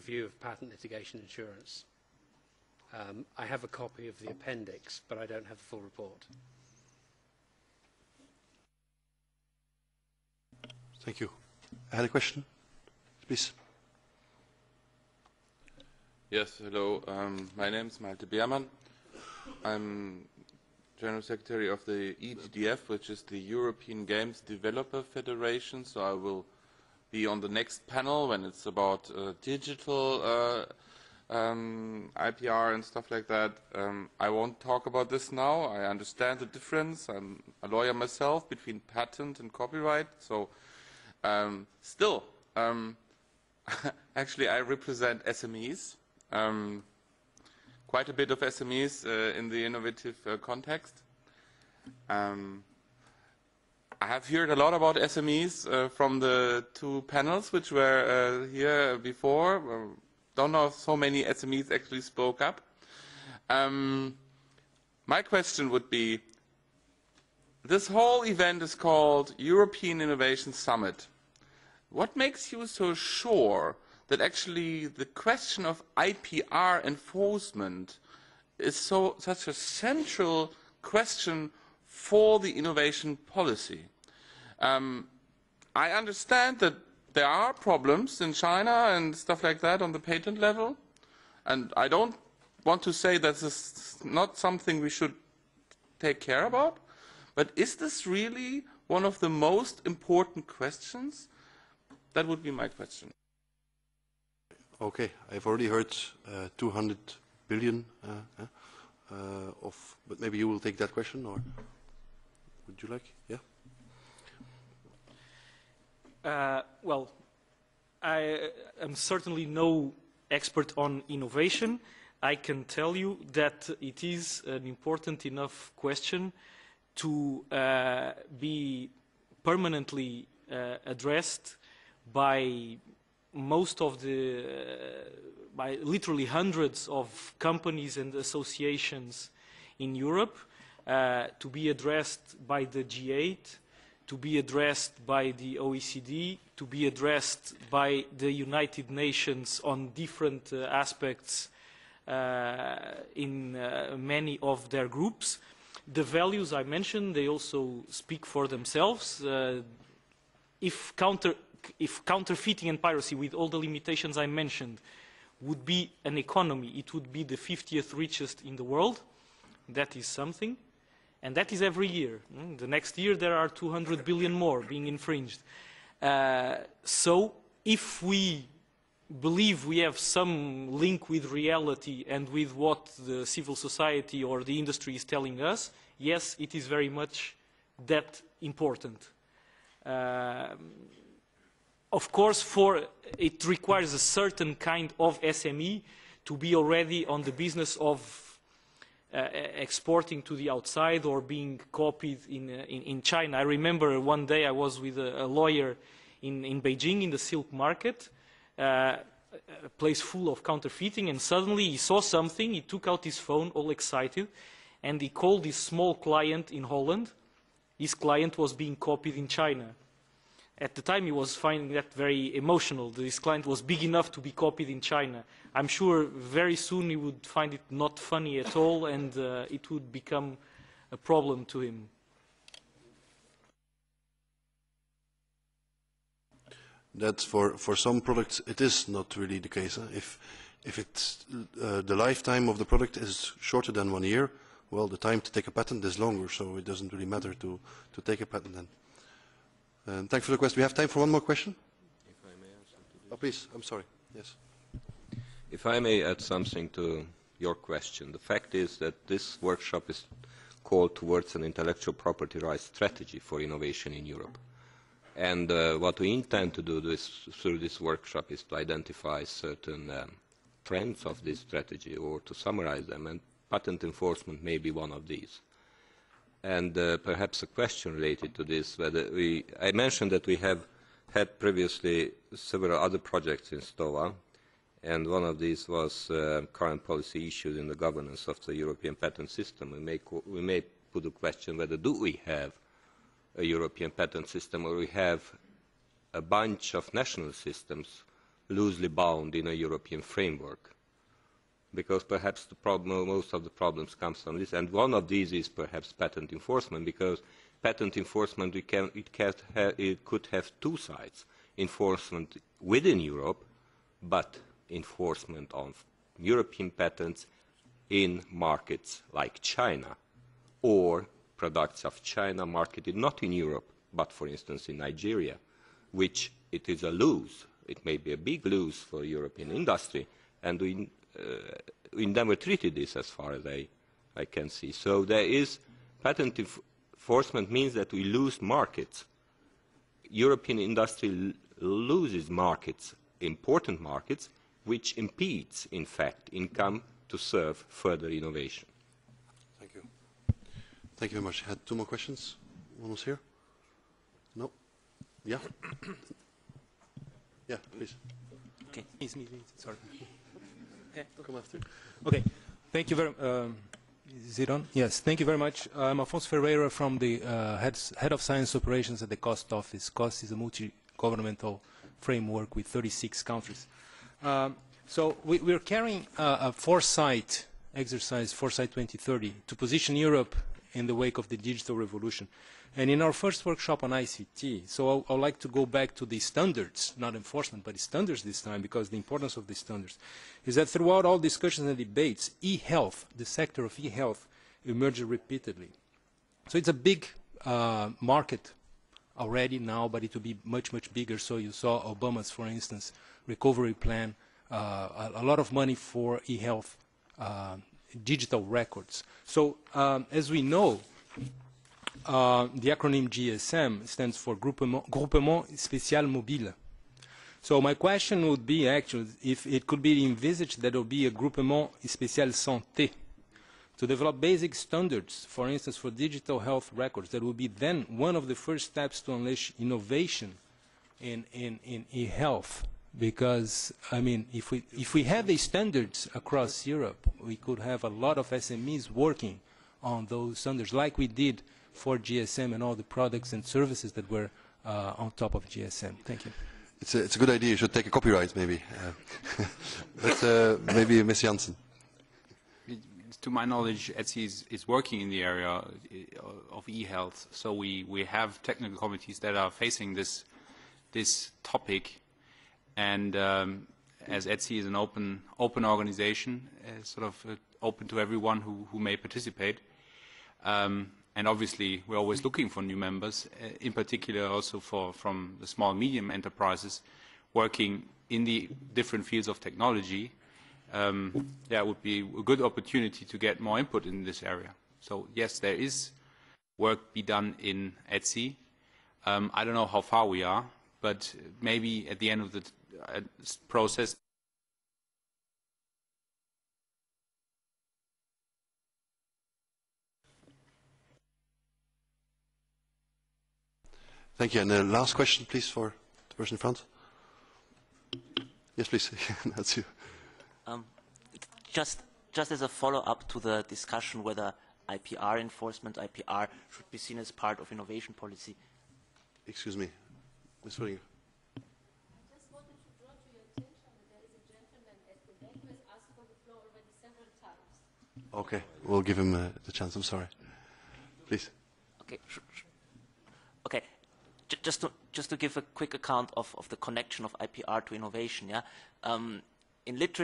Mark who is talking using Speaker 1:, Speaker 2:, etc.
Speaker 1: overview of patent litigation insurance. I have a copy of the appendix, but I don't have the full report.
Speaker 2: Thank you. I had a question, please.
Speaker 3: Yes, hello. My name is Malte Beermann. I'm General Secretary of the EGDF, which is the European Games Developer Federation. So I will be on the next panel when it's about digital IPR and stuff like that. I won't talk about this now. I understand the difference. I'm a lawyer myself between patent and copyright. So still, actually I represent SMEs. Quite a bit of SMEs in the innovative context. I have heard a lot about SMEs from the two panels which were here before. Don't know if so many SMEs actually spoke up. My question would be, this whole event is called European Innovation Summit. What makes you so sure that actually the question of IPR enforcement is such a central question for the innovation policy? I understand that there are problems in China and stuff like that on the patent level, and I don't want to say that this is not something we should take care about, but is this really one of the most important questions? That would be my question.
Speaker 2: Okay, I've already heard 200 billion but maybe you will take that question, or would you like? Yeah.
Speaker 4: Well, I am certainly no expert on innovation. I can tell you that it is an important enough question to be permanently addressed by most of the, by literally hundreds of companies and associations in Europe, to be addressed by the G8, to be addressed by the OECD, to be addressed by the United Nations on different aspects in many of their groups. The values I mentioned, they also speak for themselves. If counterfeiting and piracy, with all the limitations I mentioned, would be an economy, it would be the 50th richest in the world. That is something. And that is every year. The next year there are 200 billion more being infringed. So if we believe we have some link with reality and with what the civil society or the industry is telling us, yes, it is very much that important. Of course, it requires a certain kind of SME to be already on the business of exporting to the outside or being copied in China. I remember one day I was with a lawyer in Beijing in the silk market, a place full of counterfeiting, and suddenly he saw something, he took out his phone all excited, and he called his small client in Holland. His client was being copied in China. At the time he was finding that very emotional. This client was big enough to be copied in China. I'm sure very soon he would find it not funny at all, and it would become a problem to him.
Speaker 2: That for some products it is not really the case. If it's the lifetime of the product is shorter than 1 year, well, the time to take a patent is longer, so it doesn't really matter to take a patent then. Thanks for the question. We have time for one more question.
Speaker 5: If I may add something to this.
Speaker 2: Oh, please. I'm sorry. Yes.
Speaker 5: If I may add something to your question, the fact is that this workshop is called towards an intellectual property rights strategy for innovation in Europe. And what we intend to do through this workshop is to identify certain trends of this strategy, or to summarize them, and patent enforcement may be one of these. And perhaps a question related to this, whether I mentioned that we have had previously several other projects in STOA, and one of these was current policy issues in the governance of the European patent system. We may put the question whether do we have a European patent system, or we have a bunch of national systems loosely bound in a European framework, because perhaps the problem, most of the problems comes from this, and one of these is perhaps patent enforcement, because patent enforcement it could have two sides: enforcement within Europe, but enforcement on European patents in markets like China, or products of China marketed not in Europe, but for instance in Nigeria, which it is a lose. It may be a big lose for European industry, and we never treated this as far as I can see. So there is patent enforcement means that we lose markets. European industry loses markets, important markets, which impedes, in fact, income to serve further innovation.
Speaker 2: Thank you. Thank you very much. I had two more questions. One was here. No? Yeah? Yeah, please.
Speaker 6: Okay. It's me. Sorry.
Speaker 2: Come after.
Speaker 6: Okay. Thank you very is it on? Yes. Thank you very much. I'm Afonso Ferreira from the Head of Science Operations at the COST office. COST is a multi-governmental framework with 36 countries. So we're carrying a foresight exercise, Foresight 2030, to position Europe in the wake of the digital revolution. And in our first workshop on ICT, so I'd like to go back to the standards, not enforcement, but standards this time, because the importance of the standards is that throughout all discussions and debates, e-health, the sector of e-health, emerged repeatedly. So it's a big market already now, but it will be much, much bigger. So you saw Obama's, for instance, recovery plan, a lot of money for e-health, digital records. So as we know, the acronym GSM stands for Groupement Spécial Mobile. So my question would be actually if it could be envisaged that there will be a Groupement Spécial Santé to develop basic standards, for instance, for digital health records. That will be then one of the first steps to unleash innovation in e-health. Because, I mean, if we had these standards across Europe, we could have a lot of SMEs working on those standards, like we did for GSM and all the products and services that were on top of GSM. Thank you.
Speaker 2: It's a good idea. You should take a copyright, maybe. But maybe Ms. Janssen.
Speaker 7: To my knowledge, ETSI is working in the area of e-health. So we have technical committees that are facing this topic. And as ETSI is an open organization, sort of open to everyone who may participate. And obviously, we're always looking for new members, in particular also from the small medium enterprises working in the different fields of technology. That would be a good opportunity to get more input in this area. So yes, there is work be done in ETSI. I don't know how far we are, but maybe at the end of the process.
Speaker 2: Thank you. And the last question, please, for the person in front. Yes, please. That's you.
Speaker 8: Just as a follow-up to the discussion whether IPR enforcement, IPR should be seen as part of innovation policy.
Speaker 2: Excuse me, Ms. Willinger.
Speaker 9: I just wanted to draw to your attention that there is a gentleman at the back who has asked for the floor already several times.
Speaker 2: Okay, we'll give him the chance. I'm sorry. Please.
Speaker 8: Okay. Okay. Just to give a quick account of the connection of IPR to innovation. Yeah. In literature.